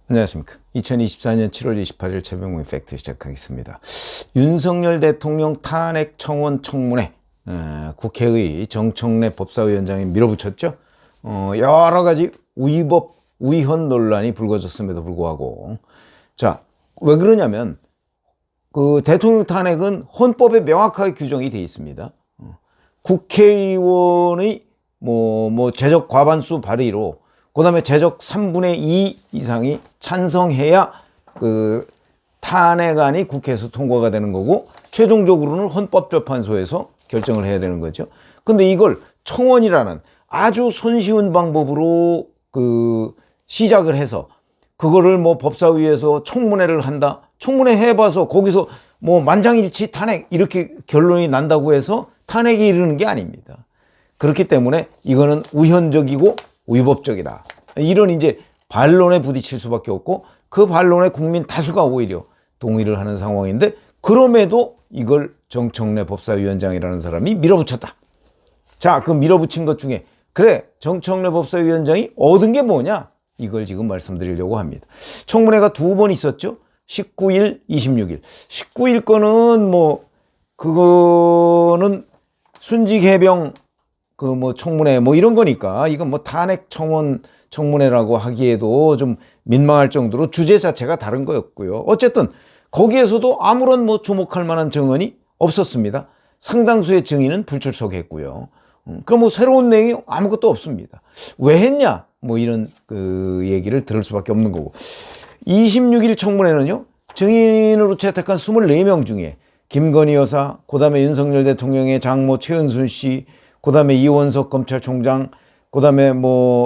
안녕하십니까. 2024년 7월 28일 최병무의 팩트 시작하겠습니다. 윤석열 대통령 탄핵 청원 청문회, 국회의 정청래 법사위원장이 밀어붙였죠. 여러 가지 위법, 위헌 논란이 불거졌음에도 불구하고, 자, 왜 그러냐면 그 대통령 탄핵은 헌법에 명확하게 규정이 되어 있습니다. 국회의원의 제적 과반수 발의로, 그 다음에 제적 3분의 2 이상이 찬성해야 그 탄핵안이 국회에서 통과가 되는 거고, 최종적으로는 헌법재판소에서 결정을 해야 되는 거죠. 근데 이걸 청원이라는 아주 손쉬운 방법으로 시작을 해서, 그거를 법사위에서 청문회를 한다. 청문회 해봐서 거기서 만장일치 탄핵 이렇게 결론이 난다고 해서 탄핵이 이르는 게 아닙니다. 그렇기 때문에 이거는 우현적이고 위법적이다. 이런 이제 반론에 부딪힐 수밖에 없고, 그 반론에 국민 다수가 오히려 동의를 하는 상황인데, 그럼에도 이걸 정청래 법사위원장이라는 사람이 밀어붙였다. 자, 그 밀어붙인 것 중에 그래, 정청래 법사위원장이 얻은 게 뭐냐? 이걸 지금 말씀드리려고 합니다. 청문회가 2번 있었죠. 19일, 26일. 19일 거는 그거는 순직 해병 청문회 이런 거니까, 이건 탄핵 청문회라고 하기에도 좀 민망할 정도로 주제 자체가 다른 거였고요. 어쨌든 거기에서도 아무런 주목할 만한 증언이 없었습니다. 상당수의 증인은 불출석했고요. 그럼 새로운 내용이 아무것도 없습니다. 왜 했냐? 이런 얘기를 들을 수밖에 없는 거고. 26일 청문회는요, 증인으로 채택한 24명 중에 김건희 여사, 그 다음에 윤석열 대통령의 장모 최은순 씨, 그 다음에 이원석 검찰총장, 그 다음에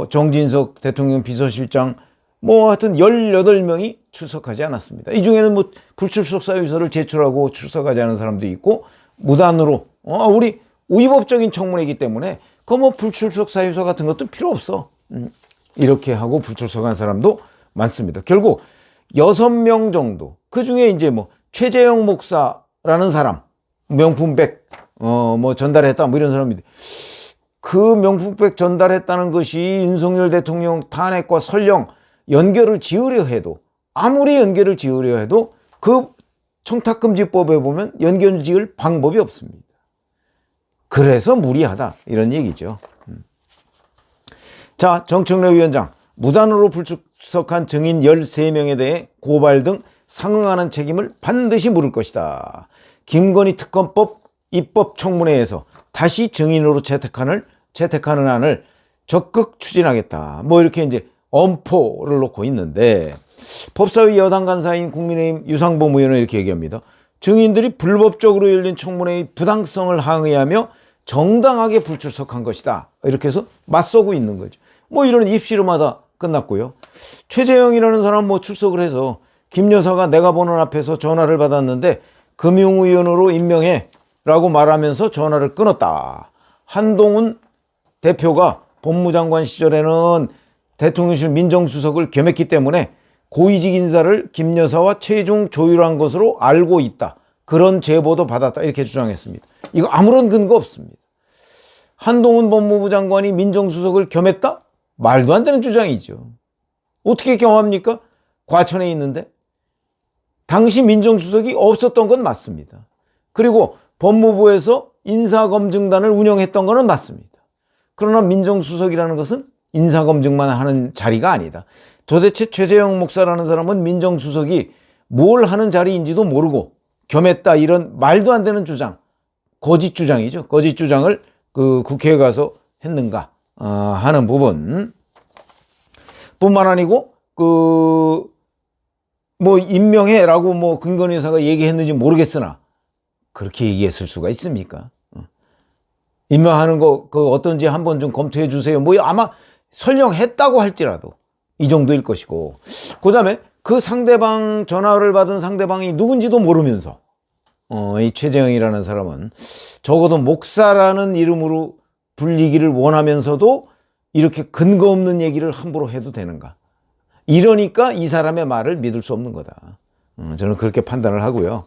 정진석 대통령 비서실장, 하여튼 18명이 출석하지 않았습니다. 이 중에는 불출석 사유서를 제출하고 출석하지 않은 사람도 있고, 무단으로, 우리 위법적인 청문회이기 때문에 불출석 사유서 같은 것도 필요 없어. 이렇게 하고 불출석한 사람도 많습니다. 결국 6명 정도, 그 중에 이제 최재형 목사라는 사람, 명품백 전달했다 이런 사람인데, 그 명품백 전달했다는 것이 윤석열 대통령 탄핵과 설령 연결을 지으려 해도, 아무리 연결을 지으려 해도 그 청탁금지법에 보면 연결 지을 방법이 없습니다. 그래서 무리하다 이런 얘기죠. 자, 정청래 위원장, 무단으로 불출석한 증인 13명에 대해 고발 등 상응하는 책임을 반드시 물을 것이다. 김건희 특검법 입법 청문회에서 다시 증인으로 채택하는 안을 적극 추진하겠다. 이렇게 이제 엄포를 놓고 있는데, 법사위 여당 간사인 국민의힘 유상범 의원은 이렇게 얘기합니다. 증인들이 불법적으로 열린 청문회의 부당성을 항의하며 정당하게 불출석한 것이다. 이렇게 해서 맞서고 있는 거죠. 이런 입씨름하다 끝났고요. 최재형이라는 사람 출석을 해서 김 여사가 내가 보는 앞에서 전화를 받았는데 금융위원으로 임명해 라고 말하면서 전화를 끊었다. 한동훈 대표가 법무장관 시절에는 대통령실 민정수석을 겸했기 때문에 고위직 인사를 김 여사와 최종 조율한 것으로 알고 있다. 그런 제보도 받았다. 이렇게 주장했습니다. 이거 아무런 근거 없습니다. 한동훈 법무부 장관이 민정수석을 겸했다? 말도 안 되는 주장이죠. 어떻게 겸합니까? 과천에 있는데. 당시 민정수석이 없었던 건 맞습니다. 그리고 법무부에서 인사검증단을 운영했던 거는 맞습니다. 그러나 민정수석이라는 것은 인사검증만 하는 자리가 아니다. 도대체 최재형 목사라는 사람은 민정수석이 뭘 하는 자리인지도 모르고 겸했다, 이런 말도 안 되는 주장, 거짓 주장이죠. 거짓 주장을 국회에 가서 했는가 하는 부분 뿐만 아니고, 임명해라고 김건희 여사가 얘기했는지 모르겠으나 그렇게 얘기했을 수가 있습니까? 임명하는 거 어떤지 한번 좀 검토해 주세요. 아마 설령 했다고 할지라도 이 정도일 것이고, 그 다음에 그 상대방, 전화를 받은 상대방이 누군지도 모르면서 이 최재형이라는 사람은 적어도 목사라는 이름으로 불리기를 원하면서도 이렇게 근거 없는 얘기를 함부로 해도 되는가? 이러니까 이 사람의 말을 믿을 수 없는 거다. 저는 그렇게 판단을 하고요.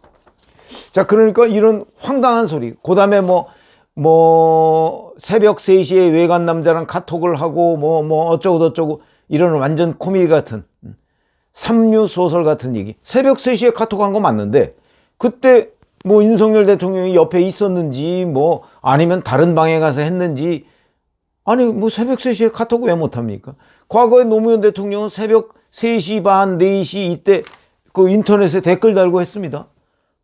자, 그러니까 이런 황당한 소리, 그 다음에 뭐 새벽 3시에 외간 남자랑 카톡을 하고 뭐 어쩌고 저쩌고 이런 완전 코미디 같은 삼류 소설 같은 얘기. 새벽 3시에 카톡한 거 맞는데 그때 뭐 윤석열 대통령이 옆에 있었는지 뭐 아니면 다른 방에 가서 했는지, 아니 뭐 새벽 3시에 카톡 왜 못합니까? 과거에 노무현 대통령은 새벽 3시 반, 4시 이때 그 인터넷에 댓글 달고 했습니다.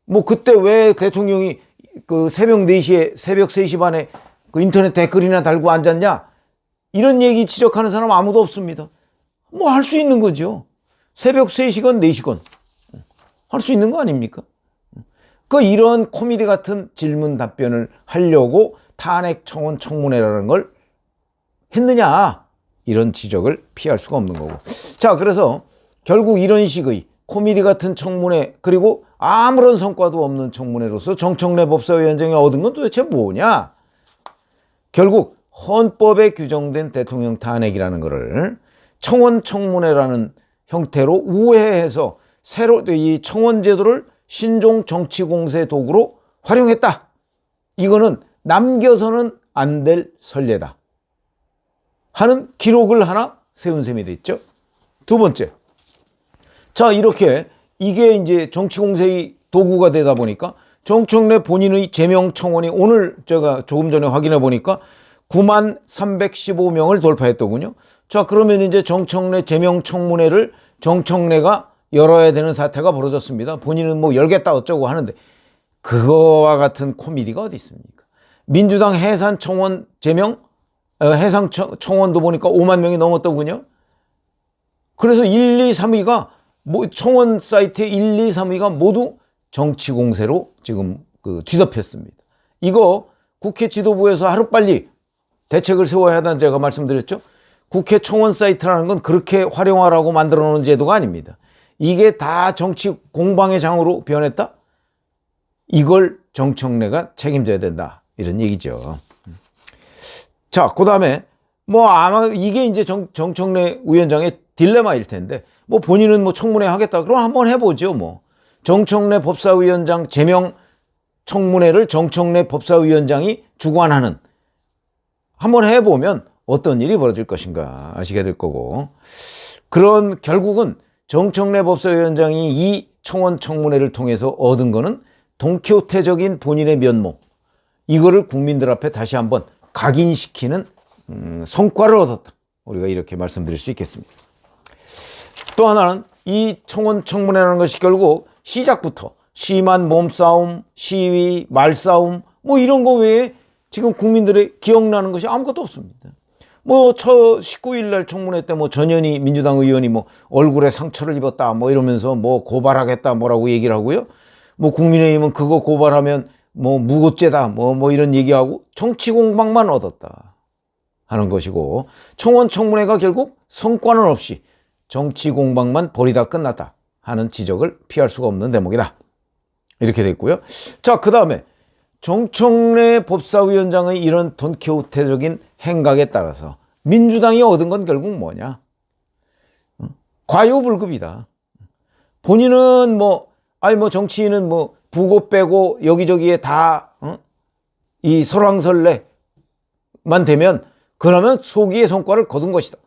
뭐 그때 왜 대통령이 그 새벽 4시에 새벽 3시 반에 그 인터넷 댓글이나 달고 앉았냐? 이런 얘기 지적하는 사람 아무도 없습니다. 뭐 할 수 있는 거죠. 새벽 3시건 4시건 할 수 있는 거 아닙니까? 그 이런 코미디 같은 질문 답변을 하려고 탄핵 청원 청문회라는 걸 했느냐, 이런 지적을 피할 수가 없는 거고. 자, 그래서 결국 이런 식의 코미디 같은 청문회, 그리고 아무런 성과도 없는 청문회로서 정청래 법사위원장이 얻은 건 도대체 뭐냐? 결국 헌법에 규정된 대통령 탄핵이라는 거를 청원 청문회라는 형태로 우회해서 새로 이 청원 제도를 신종 정치 공세 도구로 활용했다. 이거는 남겨서는 안 될 선례다 하는 기록을 하나 세운 셈이 됐죠. 두 번째. 자, 이렇게 이게 이제 정치 공세의 도구가 되다 보니까 정청래 본인의 제명 청원이 오늘 제가 조금 전에 확인해 보니까 9만 315명을 돌파했더군요. 자, 그러면 이제 정청래 제명 청문회를 정청래가 열어야 되는 사태가 벌어졌습니다. 본인은 뭐 열겠다 어쩌고 하는데 그거와 같은 코미디가 어디 있습니까? 민주당 해산 청원 제명, 해상 청원도 보니까 5만 명이 넘었더군요. 그래서 1, 2, 3위가 뭐 청원 사이트에 1, 2, 3위가 모두 정치 공세로 지금 그 뒤덮였습니다. 이거 국회 지도부에서 하루빨리 대책을 세워야 한다는 제가 말씀드렸죠. 국회 청원 사이트라는 건 그렇게 활용하라고 만들어 놓은 제도가 아닙니다. 이게 다 정치 공방의 장으로 변했다? 이걸 정청래가 책임져야 된다, 이런 얘기죠. 자, 그 다음에 뭐 아마 이게 이제 정청래 위원장의 딜레마일 텐데, 뭐 본인은 뭐 청문회 하겠다, 그럼 한번 해보죠. 뭐 정청래 법사위원장 제명 청문회를 정청래 법사위원장이 주관하는, 한번 해보면 어떤 일이 벌어질 것인가 아시게 될 거고, 그런 결국은 정청래 법사위원장이 이 청원 청문회를 통해서 얻은 거는 돈키호테적인 본인의 면모, 이거를 국민들 앞에 다시 한번 각인시키는 성과를 얻었다, 우리가 이렇게 말씀드릴 수 있겠습니다. 또 하나는 이 청원 청문회라는 것이 결국 시작부터 심한 몸싸움, 시위, 말싸움 뭐 이런 거 외에 지금 국민들의 기억나는 것이 아무것도 없습니다. 뭐 19일 날 청문회 때 뭐 전현희 민주당 의원이 뭐 얼굴에 상처를 입었다 뭐 이러면서 뭐 고발하겠다 뭐라고 얘기를 하고요. 뭐 국민의힘은 그거 고발하면 뭐 무고죄다 뭐 이런 얘기하고 정치 공방만 얻었다 하는 것이고, 청원 청문회가 결국 성과는 없이 정치 공방만 벌이다 끝났다 하는 지적을 피할 수가 없는 대목이다, 이렇게 됐고요. 자, 그 다음에 정청래 법사위원장의 이런 돈키호테적인 행각에 따라서 민주당이 얻은 건 결국 뭐냐? 과유불급이다. 본인은 뭐 정치인은 뭐 부고 빼고 여기저기에 다 이 설왕설래만 되면 그러면 소기의 성과를 거둔 것이다.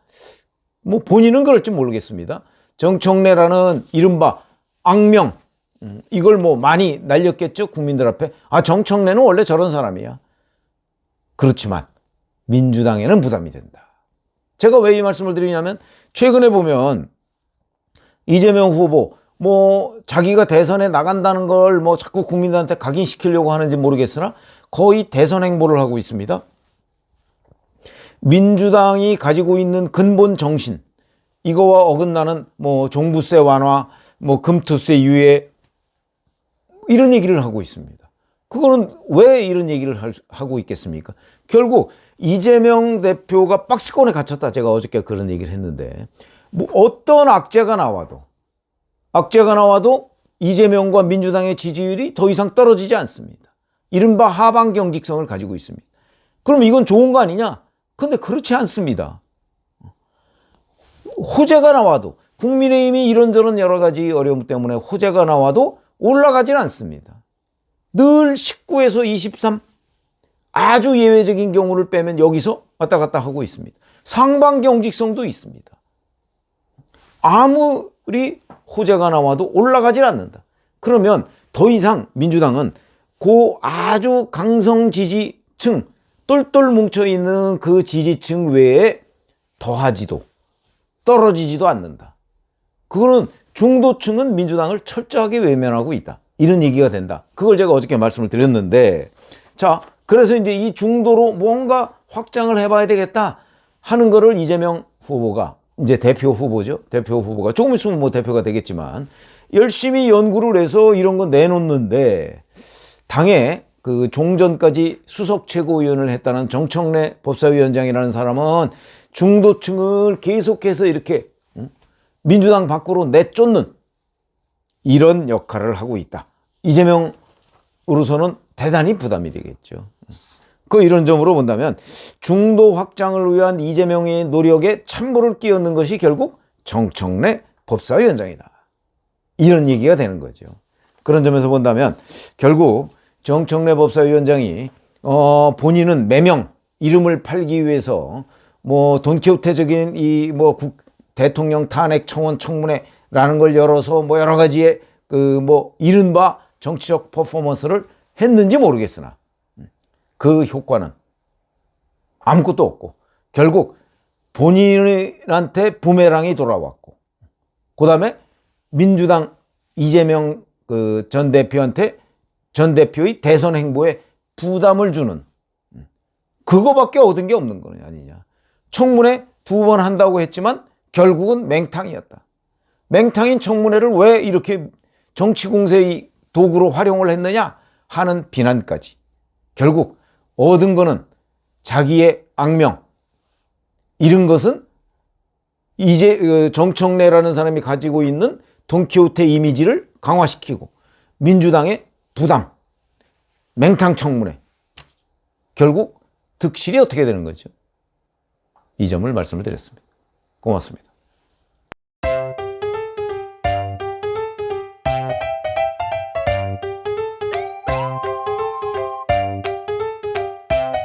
뭐 본인은 그럴지 모르겠습니다. 정청래라는 이른바 악명, 이걸 뭐 많이 날렸겠죠, 국민들 앞에. 아, 정청래는 원래 저런 사람이야. 그렇지만 민주당에는 부담이 된다. 제가 왜 이 말씀을 드리냐면, 최근에 보면 이재명 후보 뭐 자기가 대선에 나간다는 걸 뭐 자꾸 국민들한테 각인시키려고 하는지 모르겠으나 거의 대선 행보를 하고 있습니다. 민주당이 가지고 있는 근본 정신, 이거와 어긋나는 뭐 종부세 완화, 뭐 금투세 유예, 이런 얘기를 하고 있습니다. 그거는 왜 이런 얘기를 하고 있겠습니까? 결국 이재명 대표가 박스권에 갇혔다, 제가 어저께 그런 얘기를 했는데, 뭐 어떤 악재가 나와도 이재명과 민주당의 지지율이 더 이상 떨어지지 않습니다. 이른바 하방 경직성을 가지고 있습니다. 그럼 이건 좋은 거 아니냐? 근데 그렇지 않습니다. 호재가 나와도, 국민의힘이 이런저런 여러 가지 어려움 때문에 호재가 나와도 올라가질 않습니다. 늘 19에서 23, 아주 예외적인 경우를 빼면 여기서 왔다 갔다 하고 있습니다. 상반경직성도 있습니다. 아무리 호재가 나와도 올라가질 않는다. 그러면 더 이상 민주당은 그 아주 강성 지지층, 똘똘 뭉쳐있는 그 지지층 외에 더하지도 떨어지지도 않는다. 그거는 중도층은 민주당을 철저하게 외면하고 있다. 이런 얘기가 된다. 그걸 제가 어저께 말씀을 드렸는데, 자, 그래서 이제 이 중도로 뭔가 확장을 해봐야 되겠다 하는 거를 이재명 후보가, 이제 대표 후보죠. 대표 후보가 조금 있으면 뭐 대표가 되겠지만 열심히 연구를 해서 이런 거 내놓는데, 당에 그 종전까지 수석 최고위원을 했다는 정청래 법사위원장이라는 사람은 중도층을 계속해서 이렇게 민주당 밖으로 내쫓는 이런 역할을 하고 있다. 이재명으로서는 대단히 부담이 되겠죠. 이런 점으로 본다면 중도 확장을 위한 이재명의 노력에 찬물을 끼얹는 것이 결국 정청래 법사위원장이다. 이런 얘기가 되는 거죠. 그런 점에서 본다면 결국 정청래 법사위원장이 본인은 매명 이름을 팔기 위해서 뭐 돈키호테적인 이 뭐 대통령 탄핵 청원 청문회라는 걸 열어서 뭐 여러 가지의 그 뭐 이른바 정치적 퍼포먼스를 했는지 모르겠으나 그 효과는 아무것도 없고 결국 본인한테 부메랑이 돌아왔고, 그 다음에 민주당 이재명 그 전 대표한테 전 대표의 대선 행보에 부담을 주는, 그거밖에 얻은 게 없는 거냐 아니냐. 청문회 2번 한다고 했지만 결국은 맹탕이었다. 맹탕인 청문회를 왜 이렇게 정치 공세의 도구로 활용을 했느냐 하는 비난까지. 결국 얻은 거는 자기의 악명, 이런 것은 이제 정청래라는 사람이 가지고 있는 돈키호테 이미지를 강화시키고 민주당의 부담, 맹탕 청문회, 결국 득실이 어떻게 되는 거죠? 이 점을 말씀을 드렸습니다. 고맙습니다.